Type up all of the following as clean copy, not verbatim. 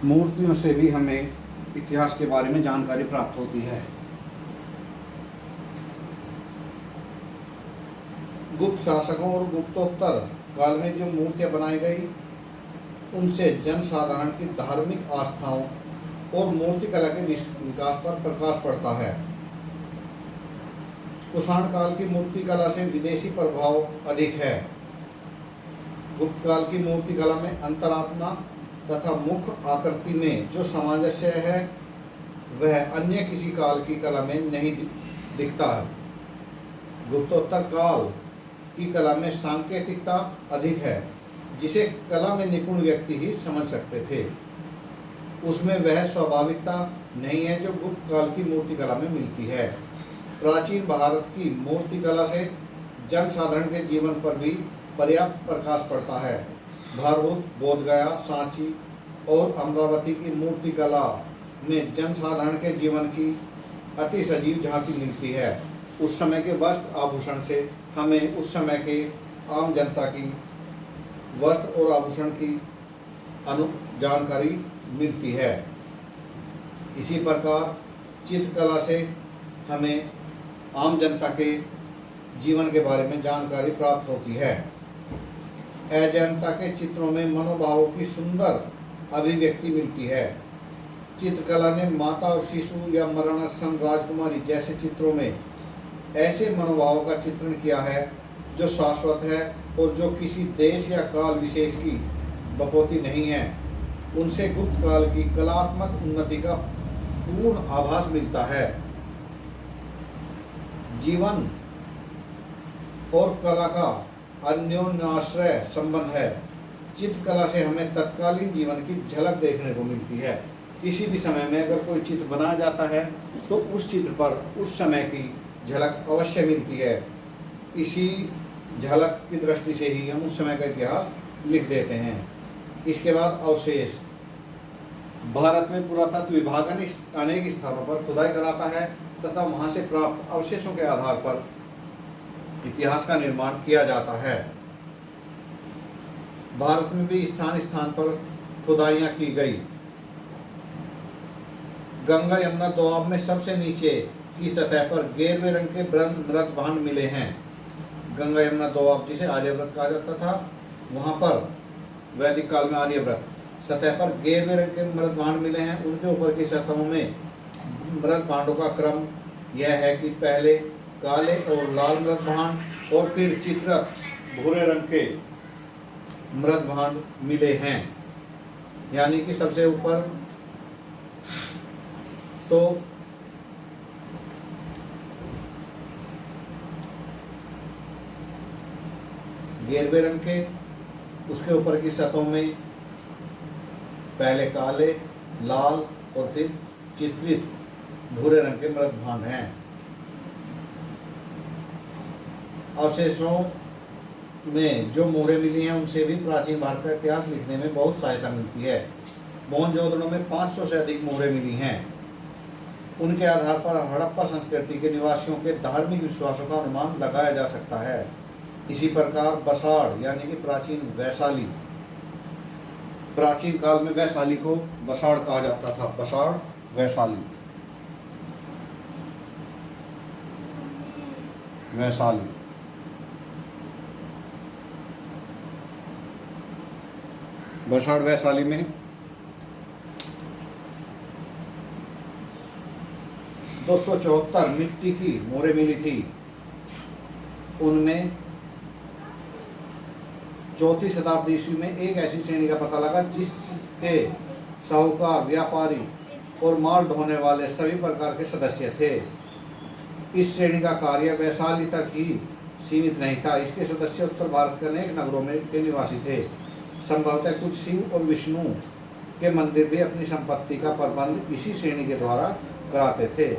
मूर्तियों से भी हमें इतिहास के बारे में जानकारी प्राप्त होती है। गुप्त शासकों और गुप्तोत्तर काल में जो मूर्तियां बनाई गई उनसे जन साधारण की धार्मिक आस्थाओं और मूर्ति कला के विकास पर प्रकाश पड़ता है। कुषाण काल की मूर्ति कला से विदेशी प्रभाव अधिक है। गुप्त काल की मूर्ति कला में अंतरात्मा तथा मुख्य आकृति में जो सामंजस्य है वह अन्य किसी काल की कला में नहीं दिखता है। गुप्तोत्तर काल की कला में सांकेतिकता अधिक है जिसे कला में निपुण व्यक्ति ही समझ सकते थे। उसमें वह स्वाभाविकता नहीं है जो गुप्त काल की मूर्ति कला में मिलती है। प्राचीन भारत की मूर्ति कला से जन साधारण के जीवन पर भी पर्याप्त प्रकाश पड़ता है। भारत, बोधगया, सांची और अमरावती की मूर्ति कला में जन साधारण के जीवन की अति सजीव झांकी मिलती है। उस समय के वस्त्र आभूषण से हमें उस समय के आम जनता की वस्त्र और आभूषण की जानकारी मिलती है। इसी प्रकार चित्रकला से हमें आम जनता के जीवन के बारे में जानकारी प्राप्त होती है। अजंता के चित्रों में मनोभावों की सुंदर अभिव्यक्ति मिलती है। चित्रकला ने माता और शिशु या मरणासन राजकुमारी जैसे चित्रों में ऐसे मनोभावों का चित्रण किया है जो शाश्वत है और जो किसी देश या काल विशेष की बपौती नहीं है। उनसे गुप्त काल की कलात्मक उन्नति का पूर्ण आभास मिलता है। जीवन और कला का अन्योन्याश्रय संबंध है। चित्रकला से हमें तत्कालीन जीवन की झलक देखने को मिलती है। किसी भी समय में अगर कोई चित्र बनाया जाता है तो उस चित्र पर उस समय की झलक अवश्य मिलती है। इसी झलक की दृष्टि से ही हम उस समय का इतिहास लिख देते हैं। इसके बाद अवशेष। भारत में पुरातत्व विभाग अनेक स्थानों पर खुदाई कराता है तथा वहां से प्राप्त अवशेषों के आधार पर इतिहास का निर्माण किया जाता है। भारत में भी स्थान स्थान पर खुदाइयां की गई। गंगा यमुना दोआब में सबसे नीचे की सतह पर गेरुए रंग के मृत भांड मिले हैं। गंगा यमुना दोआब जिसे आर्यव्रत कहा जाता था, वहां पर वैदिक काल में आर्यव्रत सतह पर गेरुए रंग के मृत भांड मिले हैं। उनके ऊपर की सतहों में मृत भांडों का क्रम यह है कि पहले काले और लाल मृत भांड और फिर चित्रत भूरे रंग के मृत भांड मिले हैं। यानी कि सबसे ऊपर तो गेरुए रंग के, उसके ऊपर की सतहों में पहले काले, लाल और फिर चित्रित भूरे रंग के मृत भांड हैं। अवशेषों में जो मोहरें मिली हैं उनसे भी प्राचीन भारत का इतिहास लिखने में बहुत सहायता मिलती है। मोहनजोदड़ो में 500 से अधिक मोहरें मिली हैं। उनके आधार पर हड़प्पा संस्कृति के निवासियों के धार्मिक विश्वासों का अनुमान लगाया जा सकता है। इसी प्रकार बसाड़ यानी कि प्राचीन वैशाली, प्राचीन काल में वैशाली को बसाड़ कहा जाता था। बसाड़, वैशाली, वैशाली। बसाड़ वैशाली में 274 मिट्टी की मोहरें मिली थी। उनमें 4वीं शताब्दी ईस्वी में एक ऐसी श्रेणी का पता लगा जिसके साहूकार, व्यापारी और माल ढोने वाले सभी प्रकार के सदस्य थे। इस श्रेणी का कार्य वैशाली तक ही सीमित नहीं था। इसके सदस्य उत्तर भारत के अनेक नगरों में के निवासी थे। संभवतः कुछ शिव और विष्णु के मंदिर भी अपनी संपत्ति का प्रबंध इसी श्रेणी के द्वारा कराते थे।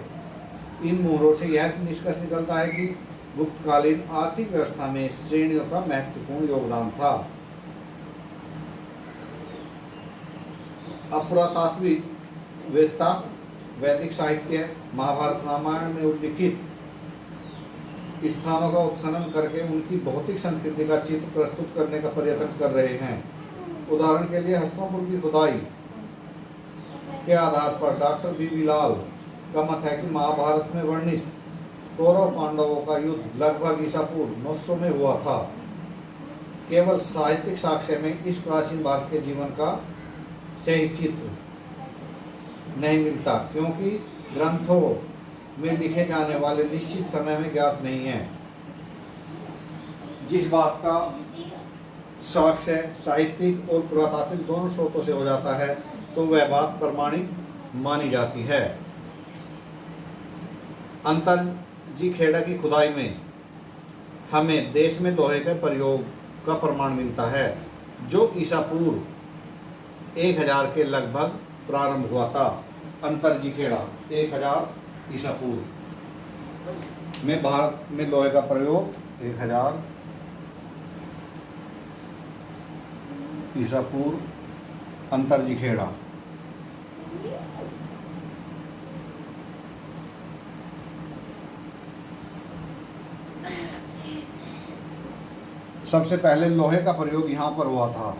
इन मोहरों से यह निष्कर्ष निकलता है कि गुप्तकालीन आर्थिक व्यवस्था में श्रेणियों का महत्वपूर्ण योगदान था। अपुरातात्विक वेदता, वैदिक साहित्य, महाभारत, रामायण में उल्लिखित स्थानों का उत्खनन करके उनकी भौतिक संस्कृति का चित्र प्रस्तुत करने का प्रयत्न कर रहे हैं। उदाहरण के लिए हस्तिनापुर की खुदाई के आधार पर डॉक्टर बीबी लाल का मत है कि महाभारत में वर्णित कौरव पांडवों का युद्ध लगभग ईसा पूर्व 900 में हुआ था। केवल साहित्यिक साक्ष्य में इस प्राचीन भारत के जीवन का सही चित्र नहीं मिलता, क्योंकि ग्रंथों में लिखे जाने वाले निश्चित समय में ज्ञात नहीं है। जिस बात का साक्ष्य साहित्यिक और पुरातात्विक दोनों स्रोतों से हो जाता है तो वह बात प्रमाणिक मानी जाती है। अंतर जी खेड़ा की खुदाई में हमें देश में लोहे के प्रयोग का प्रमाण मिलता है, जो ईसा पूर्व 1000 के लगभग प्रारंभ हुआ था। अंतर जी खेड़ा 1000 ईसा पूर्व में भारत में लोहे का प्रयोग 1000 ईसा पूर्व अंतर जी खेड़ा। सबसे पहले लोहे का प्रयोग यहाँ पर हुआ था।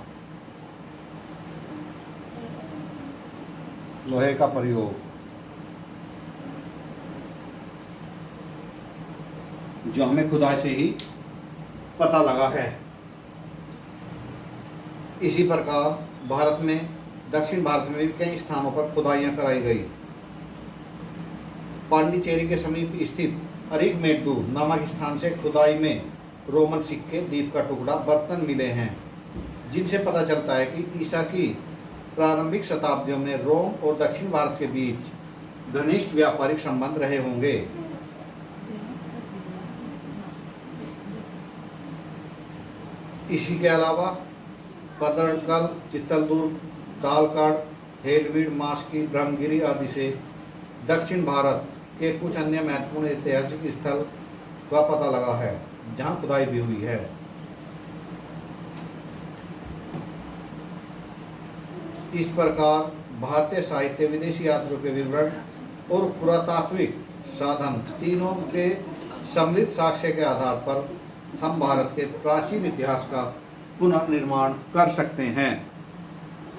लोहे का प्रयोग जो हमें खुदाई से ही पता लगा है। इसी प्रकार भारत में, दक्षिण भारत में भी कई स्थानों पर खुदाइयाँ कराई गई। पांडिचेरी के समीप स्थित अरिगमेड्डू नामक स्थान से खुदाई में रोमन सिक्के, दीप का टुकड़ा, बर्तन मिले हैं, जिनसे पता चलता है कि ईसा की प्रारंभिक शताब्दियों में रोम और दक्षिण भारत के बीच घनिष्ठ व्यापारिक संबंध रहे होंगे। इसी के अलावा पतरकल, चित्तलदुर्ग, तालकाड़, हेलवीड, मास्की, ब्रह्मगिरी आदि से दक्षिण भारत के कुछ अन्य महत्वपूर्ण ऐतिहासिक स्थल का पता लगा है, जहां खुदाई भी हुई है। इस प्रकार भारतीय साहित्य, विदेशी यात्रियों के विवरण और पुरातात्विक साधन तीनों के सम्मिलित साक्ष्य के आधार पर हम भारत के प्राचीन इतिहास का पुनर्निर्माण कर सकते हैं।